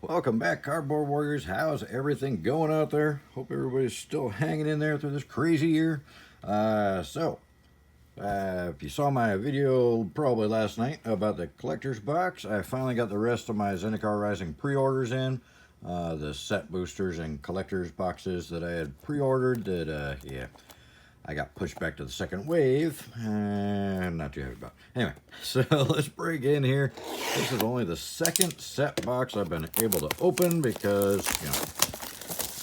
Welcome back, Cardboard Warriors. How's everything going out there? Hope everybody's still hanging in there through this crazy year. If you saw my video probably last night about the collector's box, I finally got the rest of my Zendikar Rising pre-orders in. The set boosters and collector's boxes that I had pre-ordered that, I got pushed back to the second wave. I'm not too happy about it. Anyway, so let's break in here. This is only the second set box I've been able to open because,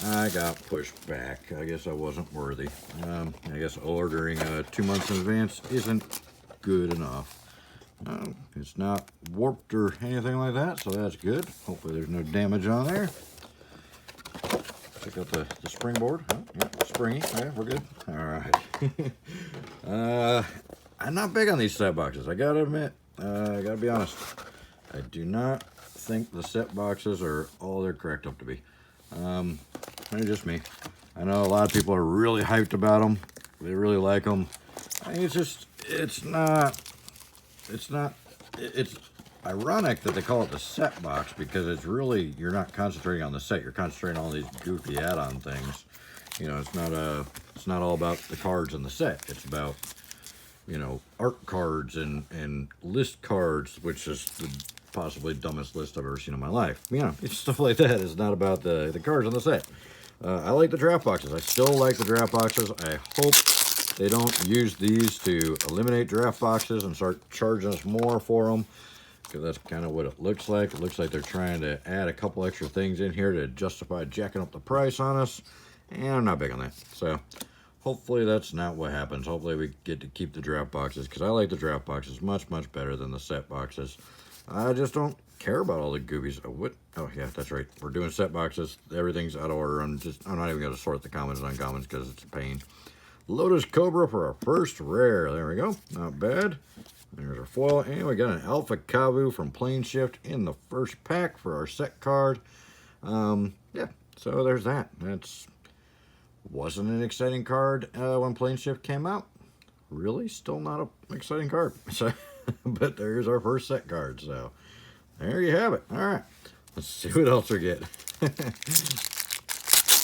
I got pushed back. I guess I wasn't worthy. I guess ordering 2 months in advance isn't good enough. It's not warped or anything like that, so that's good. Hopefully there's no damage on there. Check out the springboard. Oh, yeah, springy. Yeah, we're good. All right. I'm not big on these set boxes. I gotta admit. I gotta be honest. I do not think the set boxes are all they're cracked up to be. It's just me. I know a lot of people are really hyped about them. They really like them. I mean, it's ironic that they call it the set box because it's really, you're not concentrating on the set, you're concentrating on all these goofy add-on things. It's not all about the cards in the set. It's about, art cards and list cards, which is the possibly dumbest list I've ever seen in my life. It's stuff like that. It's not about the cards on the set. I like the draft boxes. I still like the draft boxes. I hope they don't use these to eliminate draft boxes and start charging us more for them. Because that's kind of what it looks like. It looks like they're trying to add a couple extra things in here to justify jacking up the price on us. And I'm not big on that. So hopefully that's not what happens. Hopefully we get to keep the draft boxes. Because I like the draft boxes much, much better than the set boxes. I just don't care about all the goobies. Oh yeah, that's right. We're doing set boxes. Everything's out of order. I'm not even going to sort the commons and uncommons because it's a pain. Lotus Cobra for our first rare. There we go. Not bad. There's our foil, and we got an Alpha Kavu from Plane Shift in the first pack for our set card. Yeah, so there's that. Wasn't an exciting card when Plane Shift came out. Really, still not an exciting card. So, but there's our first set card. So there you have it. All right, let's see what else we get.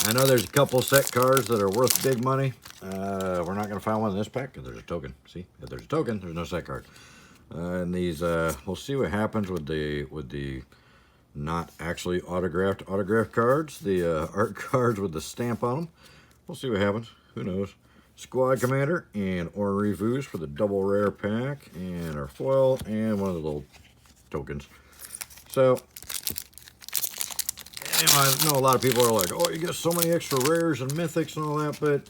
I know there's a couple set cards that are worth big money. We're not going to find one in this pack because there's a token. See, if there's a token, there's no set card. And these, we'll see what happens with the not actually autographed cards. The art cards with the stamp on them. We'll see what happens. Who knows? Squad Commander and Ornery Voos for the double rare pack, and our foil and one of the little tokens. So, I know a lot of people are like, oh, you get so many extra rares and mythics and all that, but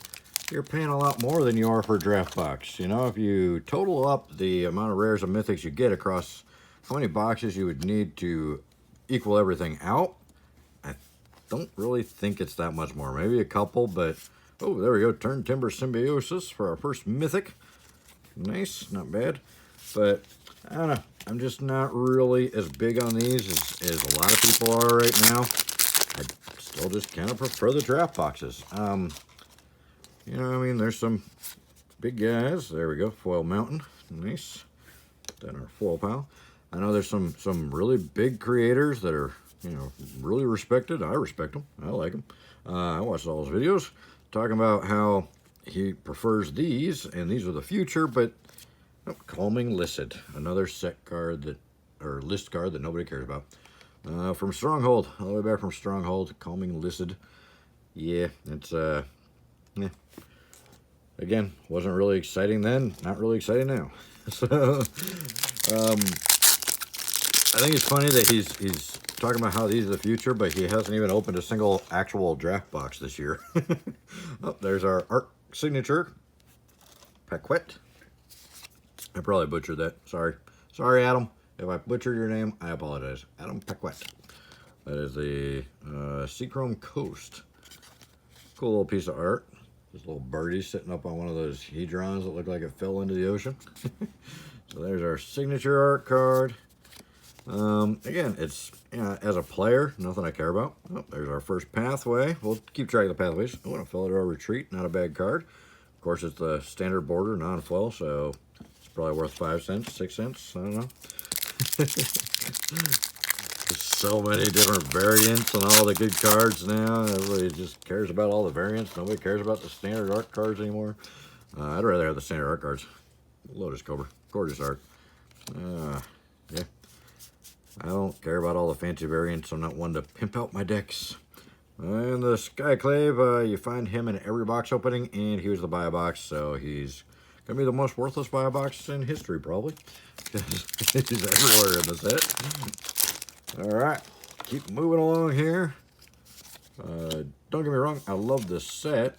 you're paying a lot more than you are for a draft box. If you total up the amount of rares and mythics you get across how many boxes you would need to equal everything out, I don't really think it's that much more. Maybe a couple, but, oh, there we go. Turn Timber Symbiosis for our first mythic. Nice, not bad. But, I don't know. I'm just not really as big on these as a lot of people are right now. I still just kind of prefer the draft boxes. There's some big guys. There we go. Foil Mountain. Nice. Then our foil pile. I know there's some really big creators that are, really respected. I respect them. I like them. I watched all his videos talking about how he prefers these, and these are the future, but Calming Listed. Another set card or list card that nobody cares about. From Stronghold, all the way back from Stronghold, Calming Listed. Yeah, it's, again, wasn't really exciting then, not really exciting now. So, I think it's funny that he's talking about how these are the future, but he hasn't even opened a single actual draft box this year. Oh, there's our art signature, Paquette. I probably butchered that, sorry. Sorry, Adam. If I butchered your name, I apologize. Adam Paquette. That is the Seachrome Coast. Cool little piece of art. This little birdie sitting up on one of those hedrons that look like it fell into the ocean. So there's our signature art card. Again, it's, as a player, nothing I care about. Oh, there's our first pathway. We'll keep track of the pathways. Oh, and a Felidar Retreat, not a bad card. Of course, it's the standard border, non-foil, so it's probably worth 5 cents, 6 cents, I don't know. So many different variants on all the good cards now. Everybody just cares about all the variants. Nobody cares about the standard art cards anymore. I'd rather have the standard art cards. Lotus Cobra, gorgeous art. Yeah, I don't care about all the fancy variants. I'm not one to pimp out my decks. And the Skyclave, you find him in every box opening, and he was the buy a box, so he's gonna be the most worthless buy a box in history, probably. He's everywhere in the set. All right, keep moving along here. Don't get me wrong, I love this set.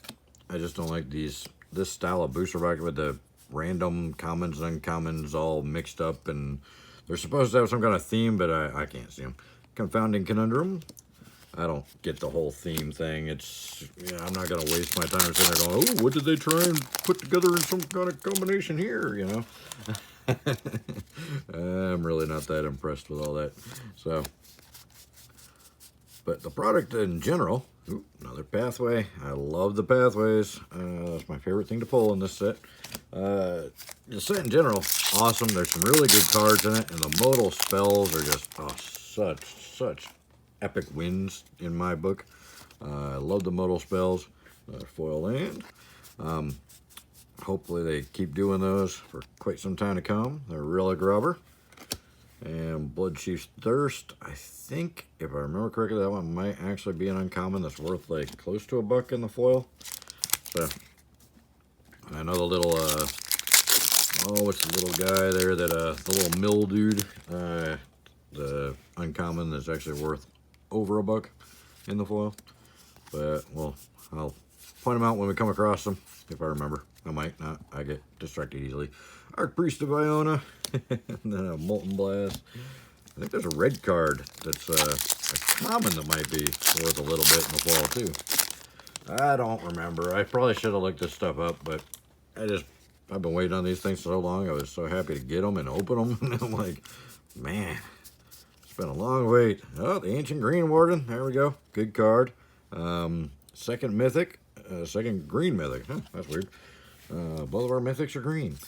I just don't like this style of booster box with the random commons and uncommons all mixed up, and they're supposed to have some kind of theme, but I can't see them. Confounding Conundrum. I don't get the whole theme thing. It's, I'm not going to waste my time sitting there going, oh, what did they try and put together in some kind of combination here, you know? I'm really not that impressed with all that. So, but the product in general, ooh, another pathway. I love the pathways. That's my favorite thing to pull in this set. The set in general, awesome. There's some really good cards in it, and the modal spells are just, such epic wins in my book. I love the modal spells. Foil land. Hopefully they keep doing those for quite some time to come. They're Relic Robber. And Blood Chief's Thirst. I think, if I remember correctly, that one might actually be an uncommon that's worth like close to $1 in the foil. So, I know the little, what's the little guy there that, the little mill dude, the uncommon that's actually worth over $1 in the foil. But, well, I'll point them out when we come across them, if I remember. I might not. I get distracted easily. Archpriest of Iona, and then a Molten Blast. I think there's a red card that's a common that might be worth a little bit in the foil, too. I don't remember. I probably should have looked this stuff up, but I've been waiting on these things so long. I was so happy to get them and open them, and I'm like, man, it's been a long wait. Oh, the Ancient Green Warden. There we go. Good card. Second Mythic. Second Green Mythic. Huh, that's weird. Both of our Mythics are green.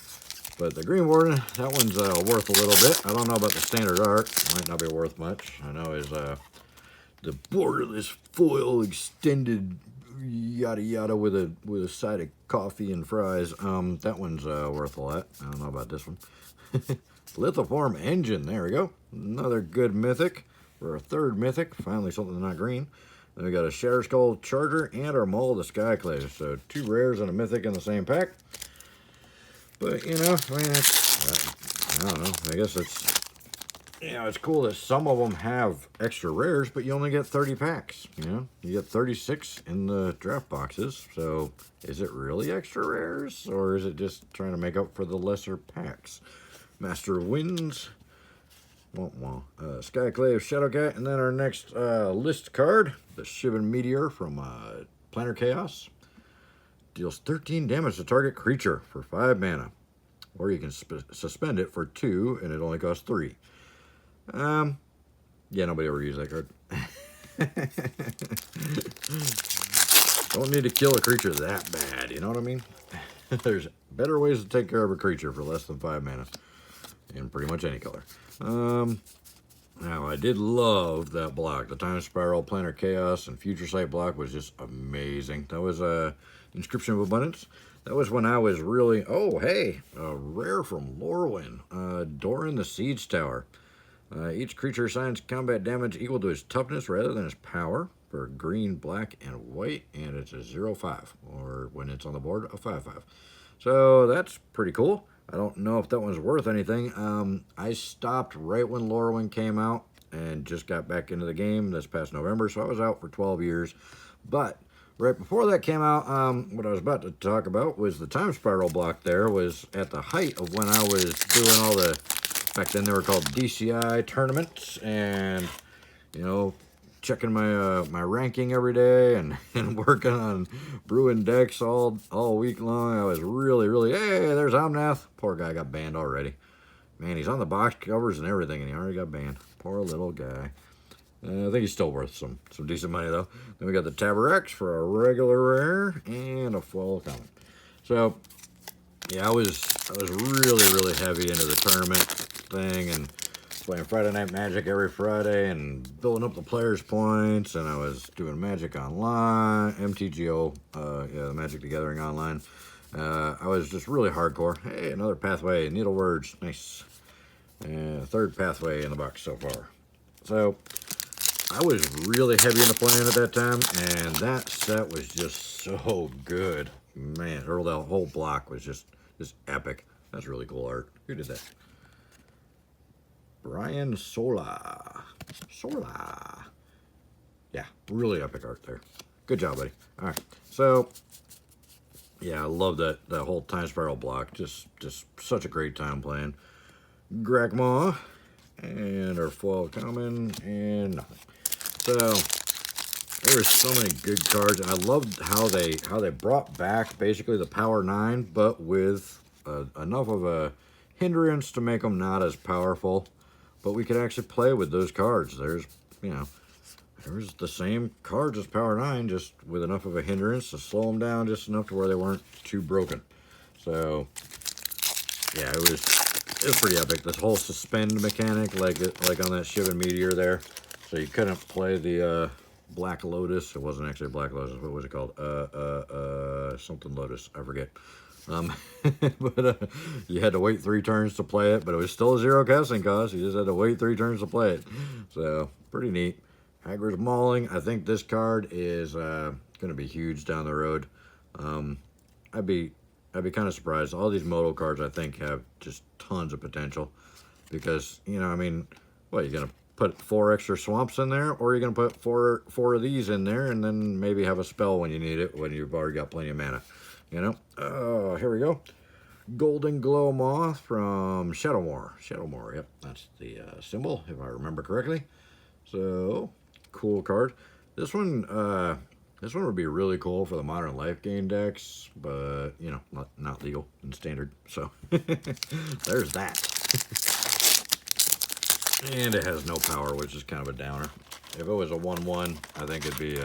But the Green Warden, that one's worth a little bit. I don't know about the standard art. It might not be worth much. I know is the borderless foil extended yada yada with a side of coffee and fries. That one's worth a lot. I don't know about this one. Lithoform Engine. There we go. Another good Mythic. For a third Mythic. Finally something not green. Then we got a Shatterskull Charger and our Maul of the Skyclave. So 2 rares and a Mythic in the same pack. But, you know, I mean, I don't know. I guess it's, it's cool that some of them have extra rares, but you only get 30 packs, you know? You get 36 in the draft boxes. So, is it really extra rares? Or is it just trying to make up for the lesser packs? Master of Winds. Skyclave, Shadowcat, and then our next list card, the Shivan Meteor from Planar Chaos. Deals 13 damage to target creature for 5 mana. Or you can suspend it for 2, and it only costs 3. Yeah, nobody ever used that card. Don't need to kill a creature that bad, you know what I mean? There's better ways to take care of a creature for less than 5 mana. In pretty much any color. Now, I did love that block. The Time Spiral, Planar Chaos, and Future Sight block was just amazing. That was Inscription of Abundance. That was when I was really... Oh, hey! A rare from Lorwyn. Doran the Siege Tower. Each creature assigns combat damage equal to its toughness rather than its power for green, black, and white. And it's a 0/5. Or when it's on the board, a 5/5. So that's pretty cool. I don't know if that one's worth anything. I stopped right when Lorwyn came out and just got back into the game this past November, so I was out for 12 years. But right before that came out, what I was about to talk about was the Time Spiral block there was at the height of when I was doing all the, back then they were called DCI tournaments, and, you know, checking my ranking every day and working on brewing decks all week long. I was really, hey, there's Omnath. Poor guy got banned already. Man, he's on the box covers and everything, and he already got banned. Poor little guy. I think he's still worth some decent money, though. Then we got the Tabarex for a regular rare and a foil common. So, yeah, I was really heavy into the tournament thing, and playing Friday Night Magic every Friday and building up the players' points, and I was doing Magic Online, MTGO, yeah, the Magic the Gathering Online. I was just really hardcore. Hey, another pathway, Needlewords, nice. Third pathway in the box so far. So, I was really heavy into playing at that time, and that set was just so good. Man, or the whole block was just epic. That's really cool art. Who did that? Brian Sola. Yeah, really epic art there. Good job, buddy. All right, so yeah, I love that whole Time Spiral block. Just such a great time playing. Grakmaw and our foil common and nothing. So there were so many good cards, and I loved how they brought back basically the Power 9, but with enough of a hindrance to make them not as powerful. But we could actually play with those cards. There's, you know, there's the same cards as Power 9, just with enough of a hindrance to slow them down just enough to where they weren't too broken. So, yeah, it was pretty epic. This whole suspend mechanic, like on that Shivan Meteor there. So you couldn't play the Black Lotus. It wasn't actually Black Lotus. What was it called? Something Lotus. I forget. But you had to wait 3 turns to play it, but it was still a 0 casting cost. You just had to wait 3 turns to play it. So, pretty neat. Hagrid's Mauling. I think this card is going to be huge down the road. I'd be kind of surprised. All these Moto cards, I think, have just tons of potential. Because, you know, I mean, what, you're going to put 4 extra swamps in there, or you're going to put four of these in there, and then maybe have a spell when you need it, when you've already got plenty of mana. You know, here we go. Golden Glow Moth from Shadowmoor. Shadowmoor, yep, that's the symbol, if I remember correctly. So, cool card. This one would be really cool for the Modern Life Gain decks, but, you know, not legal in Standard. So, there's that. And it has no power, which is kind of a downer. If it was a 1/1, I think it'd be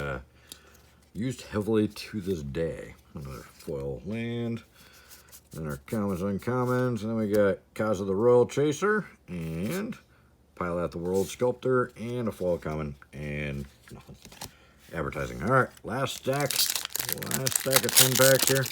used heavily to this day. Another foil land. Then our commons, uncommons. And then we got Kaza the Royal Chaser. And Pilot the World Sculptor. And a foil common. And nothing. Advertising. Alright, last stack. Last stack of 10 packs here.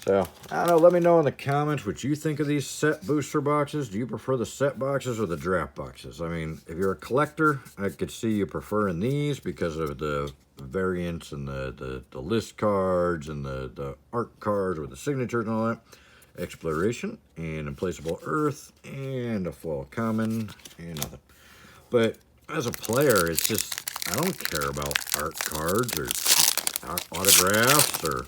So, I don't know, let me know in the comments what you think of these set booster boxes. Do you prefer the set boxes or the draft boxes? I mean, if you're a collector, I could see you preferring these because of the variants and the list cards and the art cards with the signatures and all that. Exploration and Implaceable Earth and a foil common and nothing. But as a player, it's just, I don't care about art cards or autographs or...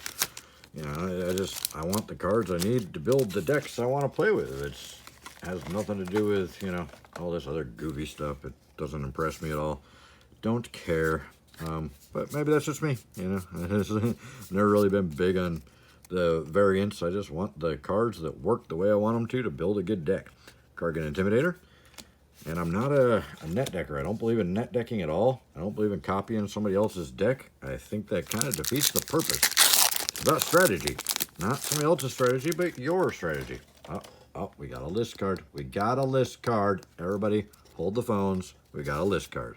You know, I want the cards I need to build the decks I want to play with. It has nothing to do with, you know, all this other goofy stuff. It doesn't impress me at all. Don't care. But maybe that's just me, you know. I've never really been big on the variants. I just want the cards that work the way I want them to build a good deck. Kargan Intimidator. And I'm not a net decker. I don't believe in net decking at all. I don't believe in copying somebody else's deck. I think that kind of defeats the purpose. It's about strategy. Not somebody else's strategy, but your strategy. Oh, we got a list card. We got a list card. Everybody, hold the phones. We got a list card.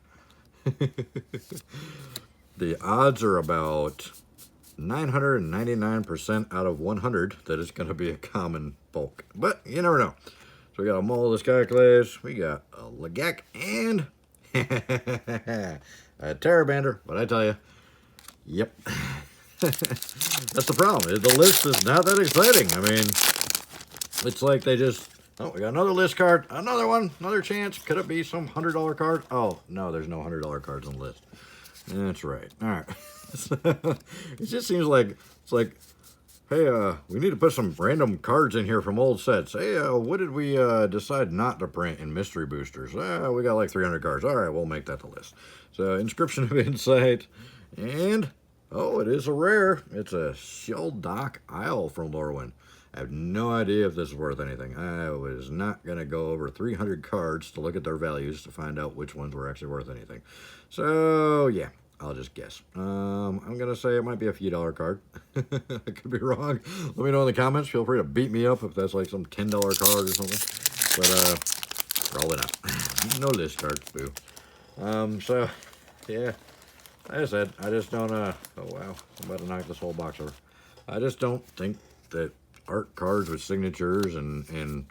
The odds are about 999% out of 100 that it's going to be a common bulk. But you never know. So we got a Mole of the Skyclaves. We got a Legek and a Terrabander. What I tell you? Yep. That's the problem. The list is not that exciting. I mean, it's like they just, oh, we got another list card, another one, another chance. Could it be some $100 card? Oh, no, there's no $100 cards on the list. That's right. All right. It just seems like, it's like, hey, we need to put some random cards in here from old sets. Hey, what did we decide not to print in mystery boosters? We got like 300 cards. All right, we'll make that the list. So, Inscription of Insight, and... oh, it is a rare. It's a Sheldock Isle from Lorwyn. I have no idea if this is worth anything. I was not going to go over 300 cards to look at their values to find out which ones were actually worth anything. So, yeah, I'll just guess. I'm going to say it might be a few dollar card. I could be wrong. Let me know in the comments. Feel free to beat me up if that's like some $10 card or something. But, Probably not. No list cards, boo. So, yeah. Like I said, I just don't, oh wow, I'm about to knock this whole box over. I just don't think that art cards with signatures and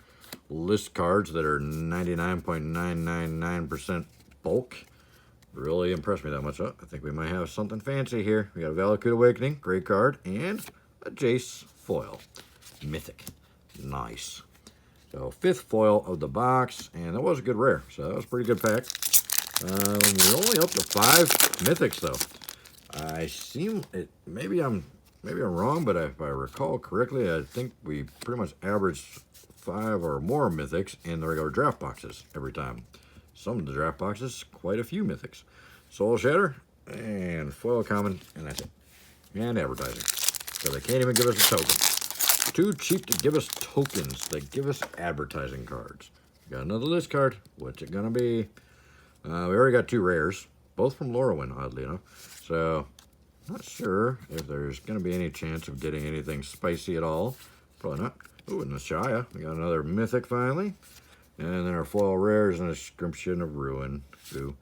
list cards that are 99.999% bulk really impressed me that much. Oh, I think we might have something fancy here. We got a Valakut Awakening, great card, and a Jace foil. Mythic. Nice. So, 5th foil of the box, and that was a good rare, so that was a pretty good pack. We're only up to 5 mythics, though. Maybe I'm wrong, but if I recall correctly, I think we pretty much averaged 5 or more mythics in the regular draft boxes every time. Some of the draft boxes, quite a few mythics. Soul Shatter, and foil common, and that's it. And advertising. So they can't even give us a token. Too cheap to give us tokens. They give us advertising cards. Got another list card. What's it gonna be? We already got 2 rares, both from Lorwyn, oddly enough. So, not sure if there's going to be any chance of getting anything spicy at all. Probably not. Ooh, and the Shia. We got another Mythic finally. And then our foil rares and a Inscription of Ruin. Ooh.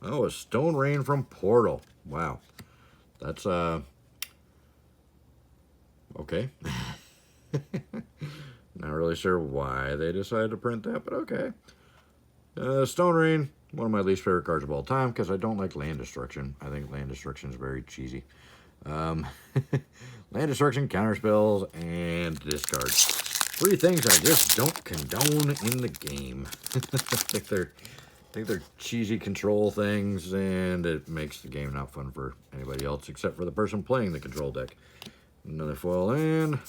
Oh, a Stone Rain from Portal. Wow. That's, okay. Not really sure why they decided to print that, but okay. Stone Rain. One of my least favorite cards of all time because I don't like land destruction. I think land destruction is very cheesy. Land destruction, counter spells, and discard. 3 things I just don't condone in the game. I think they're cheesy control things, and it makes the game not fun for anybody else except for the person playing the control deck. Another foil land.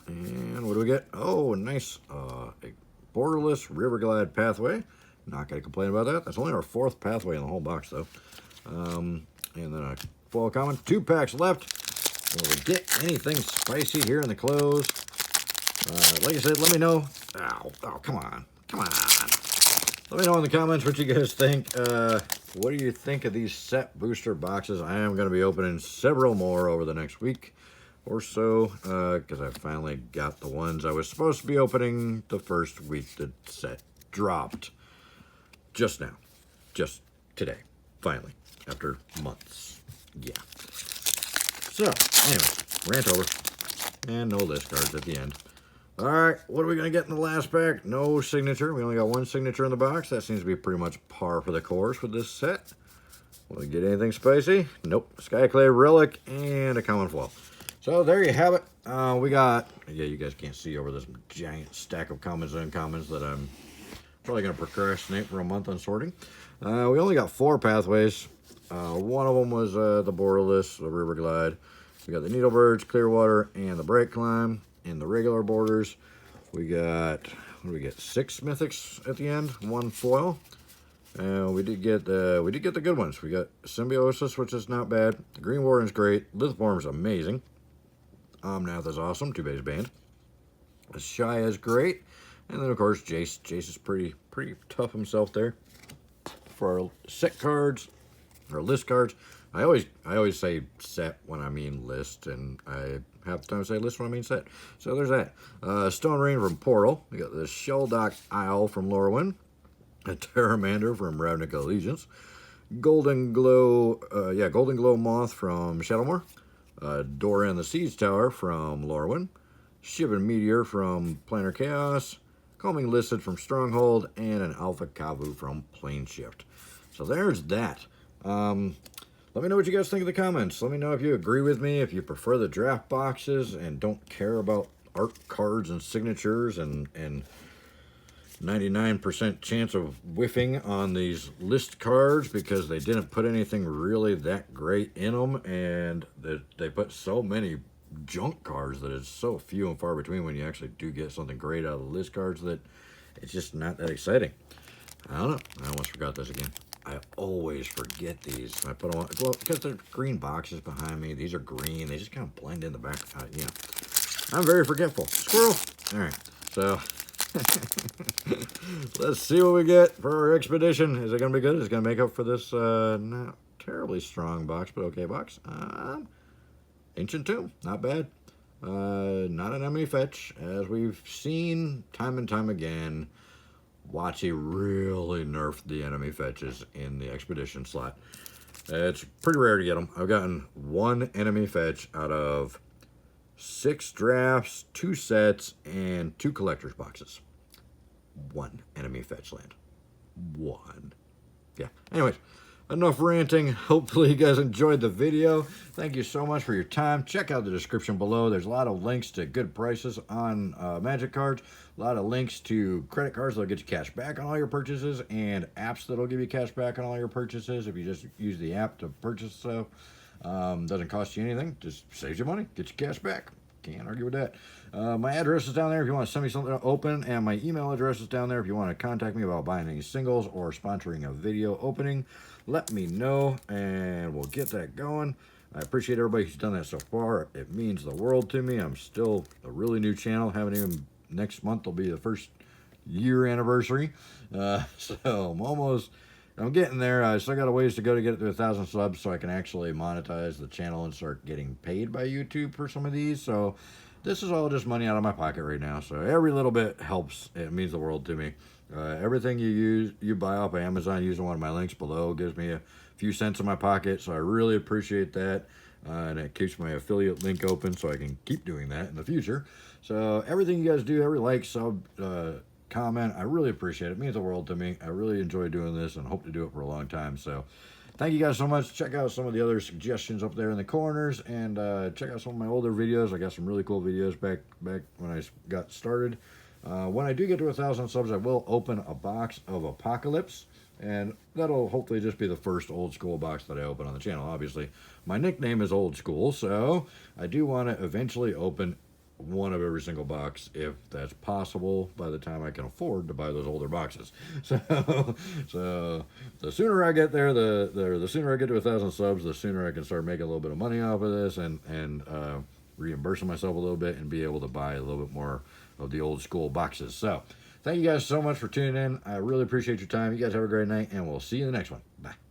And what do we get? Oh, nice. A borderless Riverglide Pathway. Not going to complain about that. That's only our 4th pathway in the whole box, though. And then a foil common. 2 packs left. Will we get anything spicy here in the close? Like I said, let me know. Oh, come on. Come on. Let me know in the comments what you guys think. What do you think of these set booster boxes? I am going to be opening several more over the next week or so, because I finally got the ones I was supposed to be opening the first week the set dropped. Just now. Just today. Finally. After months. Yeah. So, anyway. Rant over. And no list cards at the end. Alright, what are we going to get in the last pack? No signature. We only got 1 signature in the box. That seems to be pretty much par for the course with this set. Will we get anything spicy? Nope. Skyclave Relic and a common foil. So, there you have it. We got... Yeah, you guys can't see over this giant stack of commons and uncommons that I'm probably going to procrastinate for a month on sorting. We only got 4 pathways. One of them was the Borderless, the Riverglide. We got the Needleverge, Clearwater, and the Break Climb in the regular borders. We got, what do we get? 6 mythics at the end, 1 foil. We did get the good ones. We got Symbiosis, which is not bad. The Green Warden's great. Lithborn's amazing. Omnath is awesome, 2-base band. The Shia is great. And then, of course, Jace. Jace is pretty tough himself there. For our set cards, or list cards, I always say set when I mean list, and I half the time say list when I mean set. So there's that. Stone Rain from Portal. We got the Shelldock Isle from Lorwyn. A Terramander from Ravnica Allegiance. Golden Glow Moth from Shadowmoor. Dora and the Siege Tower from Lorwyn. Shivan Meteor from Planar Chaos. Calming Listed from Stronghold, and an Alpha Kavu from Planeshift. So there's that. Let me know what you guys think in the comments. Let me know if you agree with me, if you prefer the draft boxes and don't care about art cards and signatures and 99% chance of whiffing on these list cards because they didn't put anything really that great in them, and that they put so many junk cards that it's so few and far between when you actually do get something great out of the list cards that it's just not that exciting. I don't know. I almost forgot this again. I always forget these. I put them on, well, because they're green boxes behind me. These are green. They just kind of blend in the back. You know, I'm very forgetful. Squirrel. All right. So let's see what we get for our expedition. Is it going to be good? Is it going to make up for this not terribly strong box, but okay box? Ancient Tomb, not bad. Not an enemy fetch, as we've seen time and time again. WotC really nerfed the enemy fetches in the expedition slot. It's pretty rare to get them. I've gotten 1 enemy fetch out of 6 drafts, 2 sets, and 2 collector's boxes. 1 enemy fetch land. 1. Yeah. Anyways, enough ranting. Hopefully you guys enjoyed the video. Thank you so much for your time. Check out the description below. There's a lot of links to good prices on Magic cards. A lot of links to credit cards that'll get you cash back on all your purchases, and apps that'll give you cash back on all your purchases if you just use the app to purchase stuff. Doesn't cost you anything. Just saves you money. Get your cash back. Can't argue with that. My address is down there if you want to send me something to open, and my email address is down there if you want to contact me about buying any singles or sponsoring a video opening. Let me know, and we'll get that going. I appreciate everybody who's done that so far. It means the world to me. I'm still a really new channel. Haven't even, next month will be the first year anniversary. So I'm getting there. I still got a ways to go to get it to 1,000 subs so I can actually monetize the channel and start getting paid by YouTube for some of these. So this is all just money out of my pocket right now. So every little bit helps. It means the world to me. Everything you buy off of Amazon using one of my links below gives me a few cents in my pocket. So I really appreciate that. And it keeps my affiliate link open so I can keep doing that in the future. So everything you guys do, every like, sub, comment, I really appreciate it. It means the world to me. I really enjoy doing this and hope to do it for a long time. So thank you guys so much. Check out some of the other suggestions up there in the corners, and check out some of my older videos. I got some really cool videos back when I got started. When I do get to 1,000 subs, I will open a box of Apocalypse, and that'll hopefully just be the first old school box that I open on the channel. Obviously my nickname is Old School, so I do want to eventually open one of every single box if that's possible by the time I can afford to buy those older boxes. So the sooner I get there, the sooner I get to 1,000 subs, the sooner I can start making a little bit of money off of this and reimbursing myself a little bit and be able to buy a little bit more of the old school boxes. So thank you guys so much for tuning in. I really appreciate your time. You guys have a great night, and we'll see you in the next one. Bye.